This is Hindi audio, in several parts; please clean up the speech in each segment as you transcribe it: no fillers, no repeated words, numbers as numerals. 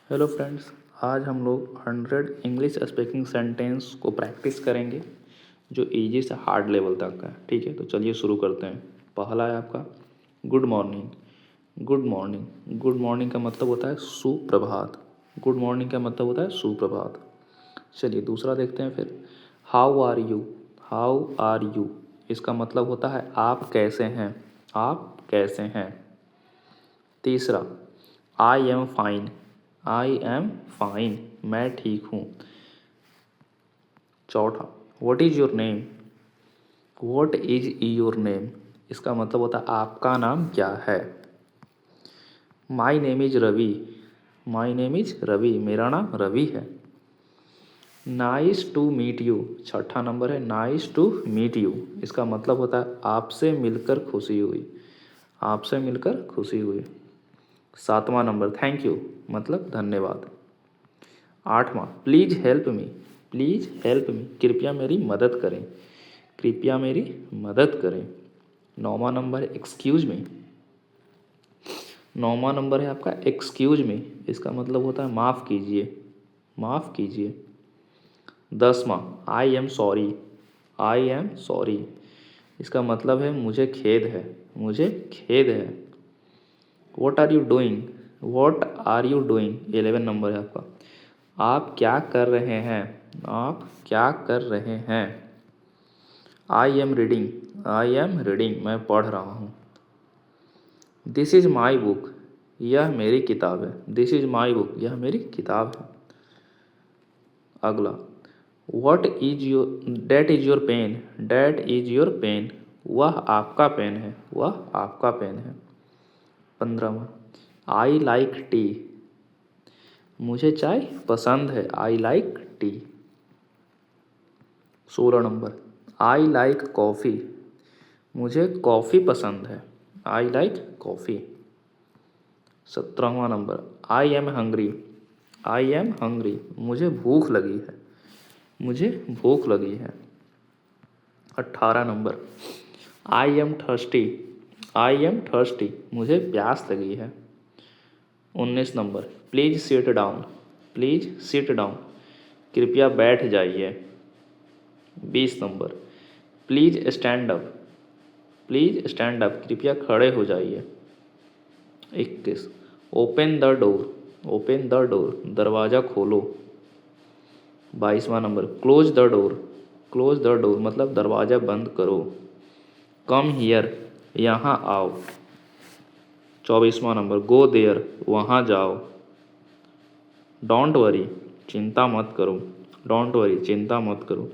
हेलो फ्रेंड्स, आज हम लोग 100 इंग्लिश स्पीकिंग सेंटेंस को प्रैक्टिस करेंगे जो इजी से हार्ड लेवल तक का है। ठीक है, तो चलिए शुरू करते हैं। पहला है आपका good morning. Good morning, good morning का मतलब होता है सुप्रभात। गुड मॉर्निंग का मतलब होता है सुप्रभात। चलिए दूसरा देखते हैं फिर। How are you. How are you इसका मतलब होता है आप कैसे हैं, आप कैसे हैं। तीसरा I am fine. I am fine, मैं ठीक हूँ। चौथा what is your name. What is your name इसका मतलब होता है आपका नाम क्या है। My name is Ravi. My name is Ravi, मेरा नाम रवि है। नाइस टू मीट यू, छठा नंबर है नाइस टू मीट यू इसका मतलब होता है आपसे मिलकर खुशी हुई, आपसे मिलकर खुशी हुई। सातवां नंबर थैंक यू मतलब धन्यवाद। आठवां please help me. Please help me, कृपया मेरी मदद करें, कृपया मेरी मदद करें। नौवां नंबर है एक्सक्यूज मी। नौवां नंबर है आपका एक्सक्यूज मी इसका मतलब होता है माफ़ कीजिए, माफ़ कीजिए। 10वां I am sorry. I am sorry इसका मतलब है मुझे खेद है, मुझे खेद है। What are you doing. What are you doing 11 number है आपका, आप क्या कर रहे हैं, आप क्या कर रहे हैं। I am reading. I am reading मैं पढ़ रहा हूँ। दिस इज़ माई बुक, यह मेरी किताब है। दिस इज़ माई बुक, यह मेरी किताब है। अगला what is your, that is your pen. That is your pen, वह आपका पेन है, वह आपका पेन है। 15वां आई लाइक टी, मुझे चाय पसंद है। I like tea. 16 number I like coffee, मुझे कॉफ़ी पसंद है। I like coffee. 17वां number I am hungry. I am hungry मुझे भूख लगी है, मुझे भूख लगी है। 18 number I am thirsty. I am thirsty मुझे प्यास लगी है। 19 number please sit down. Please sit down कृपया बैठ जाइए। 20 number please stand up. Please stand up कृपया खड़े हो जाइए। 21 open the door. Open the door दरवाज़ा खोलो। 22वां number close the door. Close the door मतलब दरवाज़ा बंद करो। कम हियर यहाँ आओ। 24वां नंबर गो देयर वहाँ जाओ। डोंट वरी चिंता मत करो। डोंट वरी चिंता मत करो।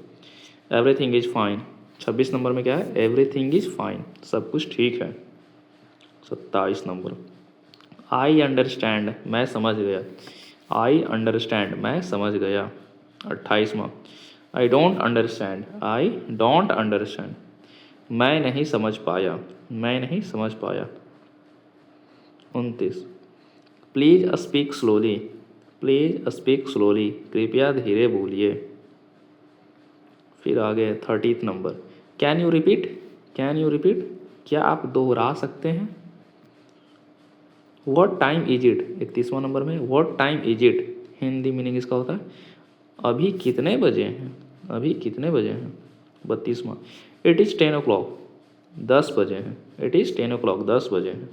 एवरीथिंग इज़ फाइन 26 नंबर में क्या है, एवरीथिंग इज़ फाइन सब कुछ ठीक है। 27 नंबर आई अंडरस्टैंड मैं समझ गया। आई अंडरस्टैंड मैं समझ गया। 28वां I don't understand. I don't understand मैं नहीं समझ पाया, मैं नहीं समझ पाया। 29 please speak slowly. Please speak slowly कृपया धीरे बोलिए। फिर आगे 30th number can you repeat. Can you repeat क्या आप दोहरा सकते हैं। व्हाट टाइम इज इट 31वां नंबर में what time is it Hindi meaning इसका होता है अभी कितने बजे हैं, अभी कितने बजे हैं। 32वां इट इज़ 10 o'clock 10 बजे हैं। इट इज़ 10 o'clock 10 बजे हैं।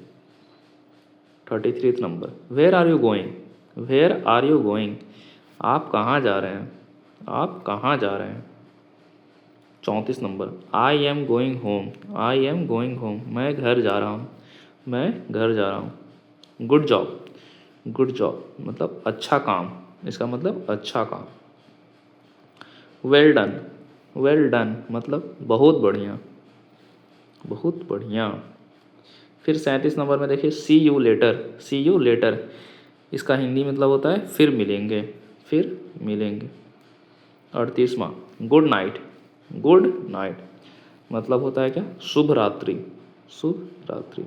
33 number where are you going. Where are you going आप कहाँ जा रहे हैं, आप कहाँ जा रहे हैं। 34 number I am going home. I am going home मैं घर जा रहा हूँ, मैं घर जा रहा हूँ। Good job. गुड जॉब मतलब अच्छा काम, इसका मतलब अच्छा काम। Well done. वेल डन मतलब बहुत बढ़िया, बहुत बढ़िया। फिर 37 नंबर में देखिए see you later. See you later इसका हिंदी मतलब होता है फिर मिलेंगे, फिर मिलेंगे। 38वां गुड नाइट। गुड नाइट मतलब होता है क्या, शुभ रात्रि, शुभ रात्रि।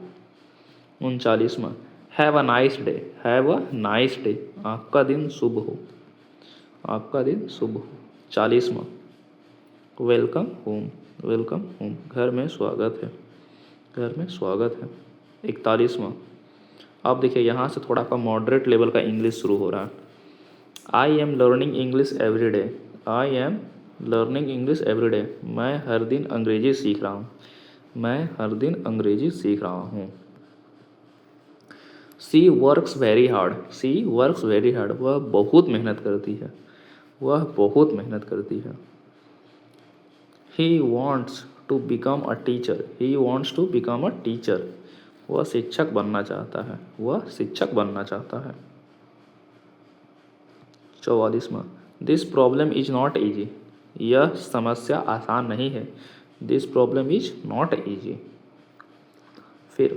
39वां have a nice day. Have a nice day आपका दिन शुभ हो, आपका दिन शुभ हो। 40वां वेलकम होम। वेलकम होम घर में स्वागत है, घर में स्वागत है। 41वां अब देखिए यहाँ से थोड़ा का मॉडरेट लेवल का इंग्लिश शुरू हो रहा है। I am learning English every day. I am learning English every day. मैं हर दिन अंग्रेजी सीख रहा हूँ। मैं हर दिन अंग्रेजी सीख रहा हूँ। सी वर्क्स वेरी हार्ड। सी वर्क्स वेरी हार्ड। वह बहुत मेहनत करती है। वह बहुत मेहनत करती है। He wants to become a teacher. He wants to become a teacher. वह शिक्षक बनना चाहता है। वह शिक्षक बनना चाहता है। 44वां, this problem is not easy. यह समस्या आसान नहीं है। This problem is not easy. फिर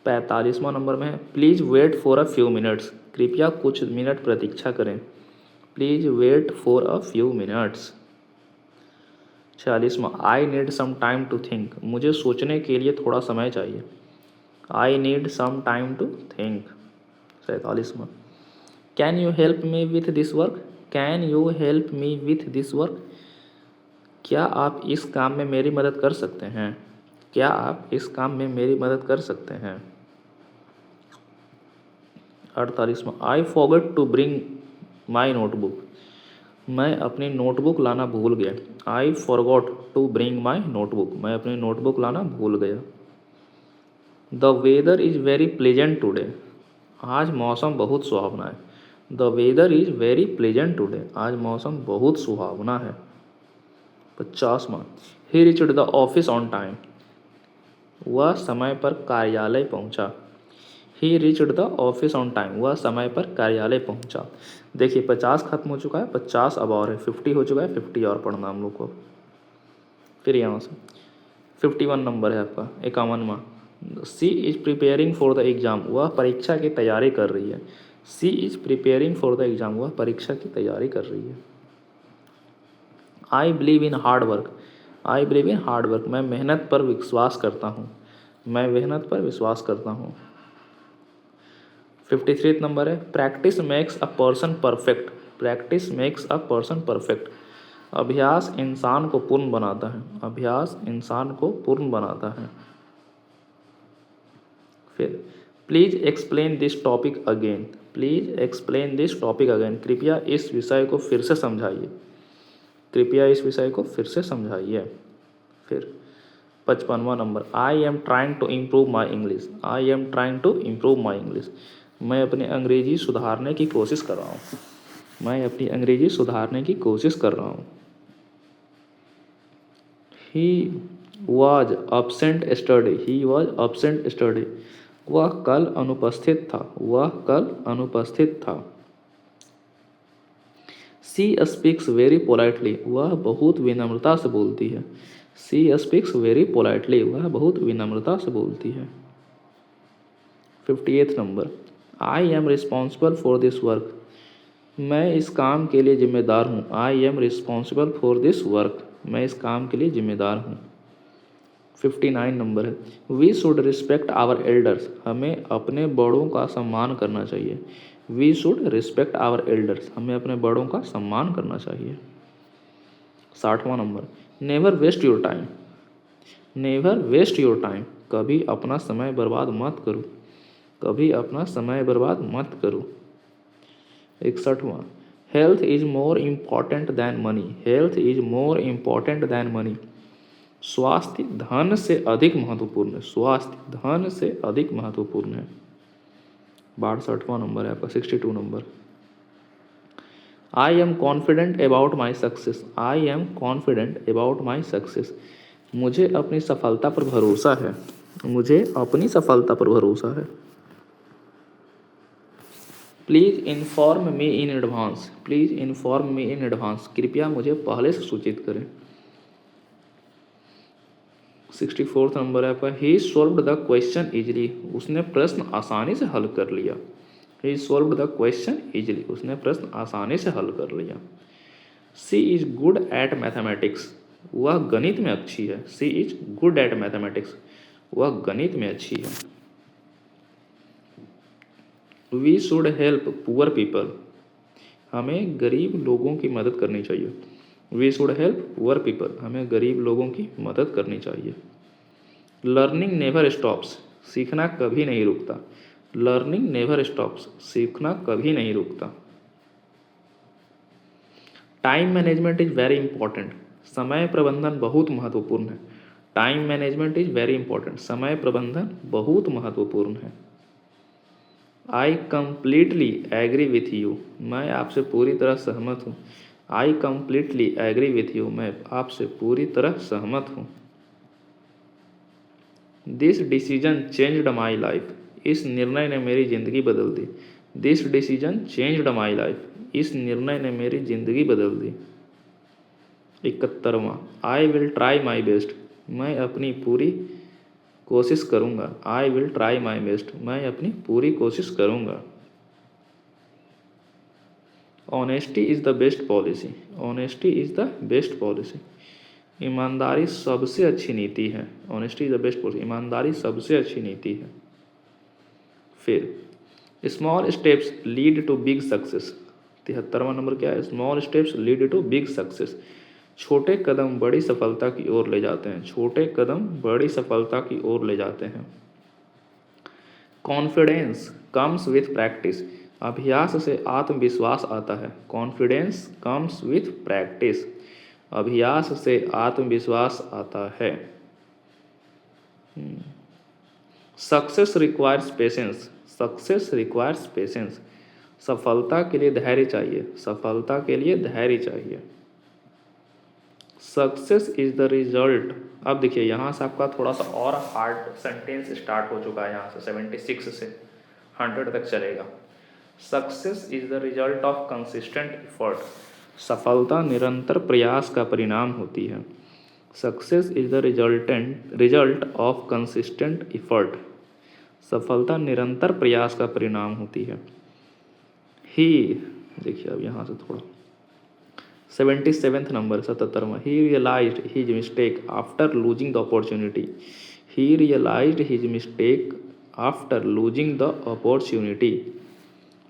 45वां नंबर में है, please wait for a few minutes. कृपया कुछ मिनट प्रतीक्षा करें। Please wait for a few minutes. 46वां, I need some time to think. मुझे सोचने के लिए थोड़ा समय चाहिए। I need some time to think. 47वां, can you help me with this work. Can you help me with this work. क्या आप इस काम में मेरी मदद कर सकते हैं। क्या आप इस काम में मेरी मदद कर सकते हैं। 48वां, I forgot to bring my notebook. मैं अपनी नोटबुक लाना भूल गया। I forgot to bring my notebook. मैं अपनी नोटबुक लाना भूल गया। The weather is very pleasant today. आज मौसम बहुत सुहावना है। The weather is very pleasant today. आज मौसम बहुत सुहावना है। 50वां, he reached the office on time. वह समय पर कार्यालय पहुंचा। He reached the office on time. वह समय पर कार्यालय पहुंचा। देखिए 50 खत्म हो चुका है, 50 अब और है, 50 हो चुका है, 50 और पढ़ना हम लोग को। फिर यहाँ से 51 नंबर है आपका, 51वां, she is preparing for the exam. वह परीक्षा की तैयारी कर रही है। She is preparing for the exam. वह परीक्षा की तैयारी कर रही है। I believe in hard work. I believe in hard work. मैं मेहनत पर विश्वास करता हूँ। मैं मेहनत पर विश्वास करता हूँ। 53 नंबर है, practice makes a person perfect. Practice makes a person perfect. अभ्यास इंसान को पूर्ण बनाता है। अभ्यास इंसान को पूर्ण बनाता है। फिर please explain this topic again. Please explain this topic again. कृपया इस विषय को फिर से समझाइए। कृपया इस विषय को फिर से समझाइए। फिर 55वां number, I am trying to improve my English. I am trying to improve my English. मैं अपनी अंग्रेजी सुधारने की कोशिश कर रहा हूँ। मैं अपनी अंग्रेजी सुधारने की कोशिश कर रहा हूँ। He was absent yesterday। He was absent yesterday। वह कल अनुपस्थित था। वह कल अनुपस्थित था। She speaks very politely. वह बहुत विनम्रता से बोलती है। She speaks very politely. वह बहुत विनम्रता से बोलती है। 58 number, I am responsible for this work. मैं इस काम के लिए जिम्मेदार हूँ। I am responsible for this work. मैं इस काम के लिए जिम्मेदार हूँ। 59 नंबर है, we should respect our elders. हमें अपने बड़ों का सम्मान करना चाहिए। We should respect our elders. हमें अपने बड़ों का सम्मान करना चाहिए। 60वां number, never waste your time. Never waste your time. कभी अपना समय बर्बाद मत करो। कभी अपना समय बर्बाद मत करो। 61वां, health is more important than money. Health is more important than money. स्वास्थ्य धन से अधिक महत्वपूर्ण है। स्वास्थ्य धन से अधिक महत्वपूर्ण है। 62वां नंबर है आपका, 62 number, I am confident about my success. I am confident about my success. मुझे अपनी सफलता पर भरोसा है। मुझे अपनी सफलता पर भरोसा है। Please inform me in advance. Please inform me in advance. कृपया मुझे पहले से सूचित करें। 64 नंबर है आपका, he solved the question easily. उसने प्रश्न आसानी से हल कर लिया। He solved the question easily. उसने प्रश्न आसानी से हल कर लिया। She is good at mathematics. वह गणित में अच्छी है। She is good at mathematics. वह गणित में अच्छी है। We should help poor people. हमें गरीब लोगों की मदद करनी चाहिए। We should help poor people. हमें गरीब लोगों की मदद करनी चाहिए। Learning never stops. सीखना कभी नहीं रुकता। Learning never stops. सीखना कभी नहीं रुकता। Time management is very important, समय प्रबंधन बहुत महत्वपूर्ण है। Time management is very important, समय प्रबंधन बहुत महत्वपूर्ण है। I completely agree with you, मैं आपसे पूरी तरह सहमत हूँ। I completely agree with you, मैं आपसे पूरी तरह सहमत हूँ। This decision changed my life, इस निर्णय ने मेरी ज़िंदगी बदल दी। This decision changed my life, इस निर्णय ने मेरी ज़िंदगी बदल दी। 71वां, I will try my best, मैं अपनी पूरी कोशिश करूँगा। I will try my best, मैं अपनी पूरी कोशिश करूँगा। Honesty is the best policy, honesty is the best policy, ईमानदारी सबसे अच्छी नीति है। Honesty is the best policy, ईमानदारी सबसे अच्छी नीति है। फिर small steps lead to big success, 73वां नंबर क्या है? Small steps lead to big success, छोटे कदम बड़ी सफलता की ओर ले जाते हैं। छोटे कदम बड़ी सफलता की ओर ले जाते हैं। कॉन्फिडेंस कम्स विथ प्रैक्टिस, अभ्यास से आत्मविश्वास आता है। कॉन्फिडेंस कम्स विथ प्रैक्टिस, अभ्यास से आत्मविश्वास आता है। Success requires patience, success requires patience, सफलता के लिए धैर्य चाहिए। सफलता के लिए धैर्य चाहिए। सक्सेस इज द रिजल्ट, अब देखिए यहाँ से आपका थोड़ा सा और हार्ड सेंटेंस स्टार्ट हो चुका है। यहाँ से 76 से 100 तक चलेगा। Success is the result of consistent effort, सफलता निरंतर प्रयास का परिणाम होती है। Success is the result of consistent effort, सफलता निरंतर प्रयास का परिणाम होती है। ही, देखिए अब यहाँ से थोड़ा 77th नंबर 77वां, he realised his mistake after losing the opportunity, he realised his mistake after losing the opportunity,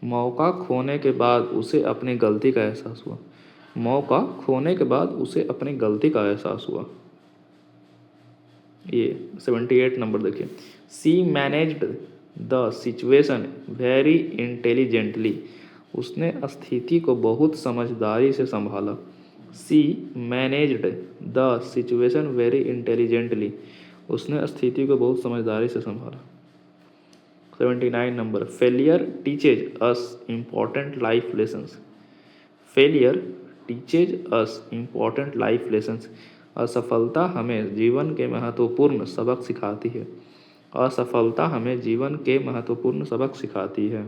मौका खोने के बाद उसे अपनी गलती का एहसास हुआ। मौका खोने के बाद उसे अपनी गलती का एहसास हुआ। ये 78 नंबर देखिए, she managed the situation very intelligently, उसने स्थिति को बहुत समझदारी से संभाला। She managed the situation very intelligently, उसने स्थिति को बहुत समझदारी से संभाला। 79 number, failure teaches us important life lessons, failure teaches us important life lessons, असफलता हमें जीवन के महत्वपूर्ण सबक सिखाती है। असफलता हमें जीवन के महत्वपूर्ण सबक सिखाती है।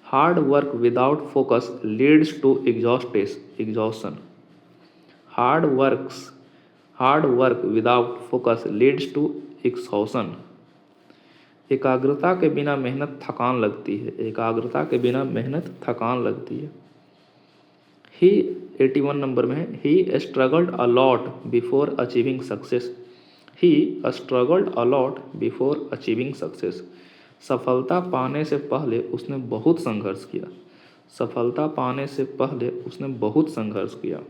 Hard work without focus leads to exhaustion, hard work without focus leads to exhaustion, एकाग्रता के बिना मेहनत थकान लगती है। एकाग्रता के बिना मेहनत थकान लगती है। ही 81 नंबर में है, he struggled a lot before achieving success, he struggled a lot before achieving success, सफलता पाने से पहले उसने बहुत संघर्ष किया। सफलता पाने से पहले उसने बहुत संघर्ष किया।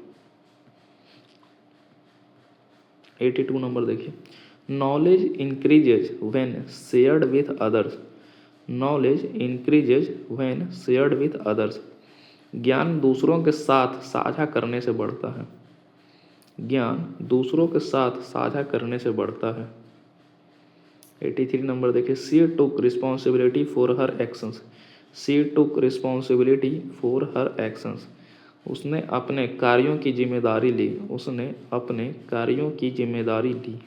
82 नंबर देखिए, knowledge increases when shared with others, knowledge increases when shared with others, ज्ञान दूसरों के साथ साझा करने से बढ़ता है। ज्ञान दूसरों के साथ साझा करने से बढ़ता है। 83 नंबर देखिए, she took responsibility for her actions, she took responsibility for her actions, उसने अपने कार्यों की जिम्मेदारी ली। उसने अपने कार्यों की जिम्मेदारी ली।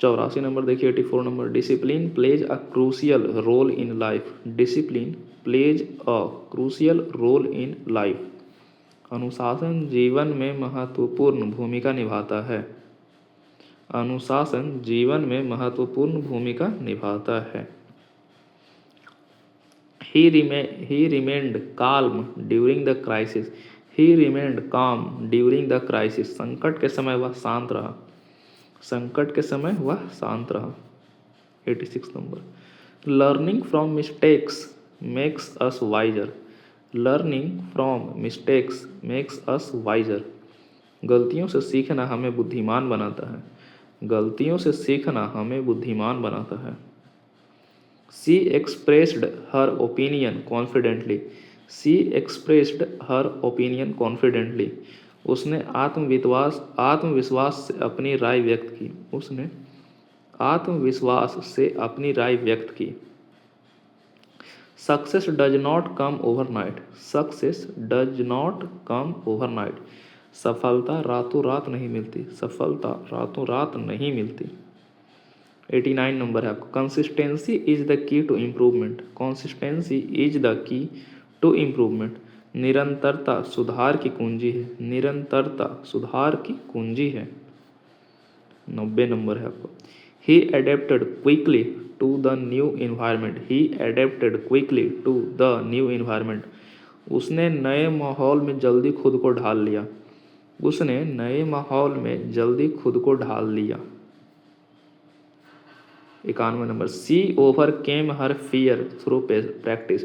84 नंबर देखिए, 84 number, discipline plays a crucial role in life, discipline plays a crucial role in life, अनुशासन जीवन में महत्वपूर्ण भूमिका निभाता है। अनुशासन जीवन में महत्वपूर्ण भूमिका निभाता है। ही remained calm during the crisis, he remained काम ड्यूरिंग द क्राइसिस, संकट के समय वह शांत रहा। संकट के समय वह शांत रहा। 86 number, learning from mistakes makes us wiser, learning from mistakes makes us wiser, गलतियों से सीखना हमें बुद्धिमान बनाता है। गलतियों से सीखना हमें बुद्धिमान बनाता है। She expressed her opinion confidently, she expressed her opinion confidently. उसने आत्मविश्वास से अपनी राय व्यक्त की। उसने आत्मविश्वास से अपनी राय व्यक्त की। Success does not come overnight. Success does not come overnight. सफलता रातों रात नहीं मिलती। सफलता रातों रात नहीं मिलती। 89 नंबर है आपको। Consistency is the key to improvement. Consistency is the key to improvement. निरंतरता सुधार की कुंजी है। निरंतरता सुधार की कुंजी है। 90 नंबर है आपको। He adapted quickly to the new environment. He adapted quickly to the new environment. उसने नए माहौल में जल्दी खुद को ढाल लिया। उसने नए माहौल में जल्दी खुद को ढाल लिया। 91 नंबर। सी ओवरकेम हर फियर थ्रू प्रैक्टिस।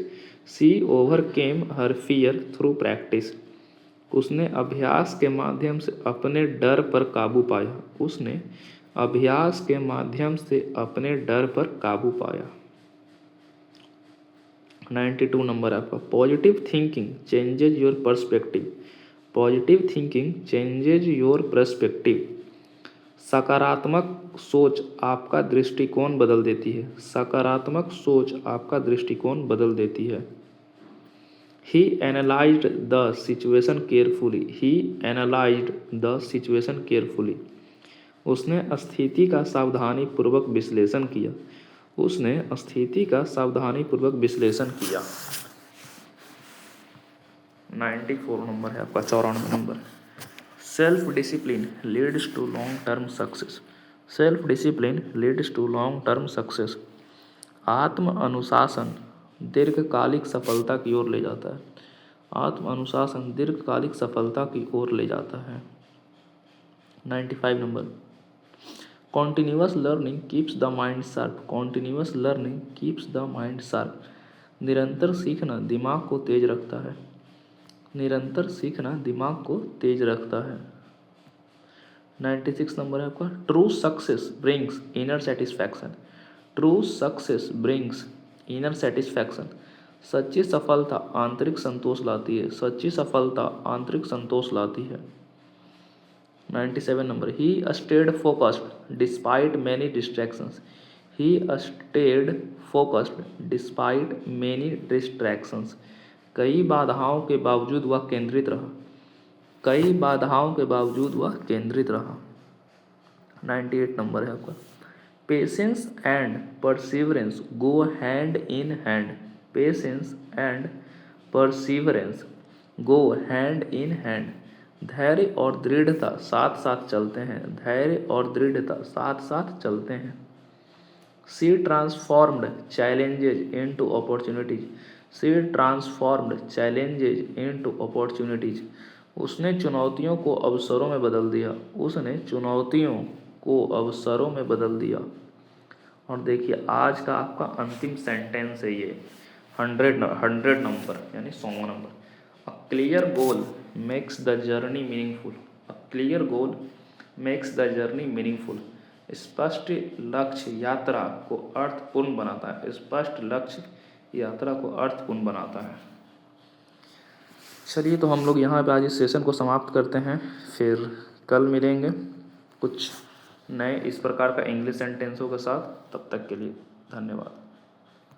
सी ओवरकेम हर फियर थ्रू प्रैक्टिस। उसने अभ्यास के माध्यम से अपने डर पर काबू पाया। उसने अभ्यास के माध्यम से अपने डर पर काबू पाया। 92 नंबर आपका। Positive thinking changes your perspective. Positive thinking changes your perspective. सकारात्मक सोच आपका दृष्टिकोण बदल देती है। सकारात्मक सोच आपका दृष्टिकोण बदल देती है। He analyzed the situation carefully. He analyzed the situation carefully. उसने स्थिति का सावधानीपूर्वक विश्लेषण किया। उसने स्थिति का सावधानीपूर्वक विश्लेषण किया। 94 नंबर है आपका। 94 number. Self discipline leads to long term success. Self discipline leads to long term success. आत्म अनुशासन दीर्घकालिक सफलता की ओर ले जाता है। आत्म अनुशासन दीर्घकालिक सफलता की ओर ले जाता है। 95 number. Continuous learning keeps the mind sharp. Continuous learning keeps the mind sharp. निरंतर सीखना दिमाग को तेज रखता है। निरंतर सीखना दिमाग को तेज रखता है। 96 नंबर है आपका। True success brings inner satisfaction. True success brings inner satisfaction. सच्ची सफलता आंतरिक संतोष लाती है। सच्ची सफलता आंतरिक संतोष लाती है। 97 number. He stayed focused despite many distractions. He stayed focused despite many distractions. कई बाधाओं के बावजूद वह केंद्रित रहा। कई बाधाओं के बावजूद वह केंद्रित रहा। 98 नंबर है आपका। Patience and perseverance go hand in hand. Patience and perseverance go hand in hand. धैर्य और दृढ़ता साथ साथ चलते हैं। धैर्य और दृढ़ता साथ साथ चलते हैं। सी ट्रांसफॉर्म्ड चैलेंजेज इनटू अपॉर्चुनिटीज। सी ट्रांसफॉर्म्ड चैलेंजेज इनटू अपॉर्चुनिटीज। उसने चुनौतियों को अवसरों में बदल दिया। उसने चुनौतियों को अवसरों में बदल दिया। और देखिए आज का आपका अंतिम सेंटेंस है ये 100 नंबर यानी 100 number. A clear goal makes the journey meaningful. A clear goal makes the journey meaningful. स्पष्ट लक्ष्य यात्रा को अर्थपूर्ण बनाता है। स्पष्ट लक्ष्य यात्रा को अर्थपूर्ण बनाता है। चलिए तो हम लोग यहाँ पे आज इस सेशन को समाप्त करते हैं। फिर कल मिलेंगे कुछ नए इस प्रकार का इंग्लिश सेंटेंसों के साथ। तब तक के लिए धन्यवाद।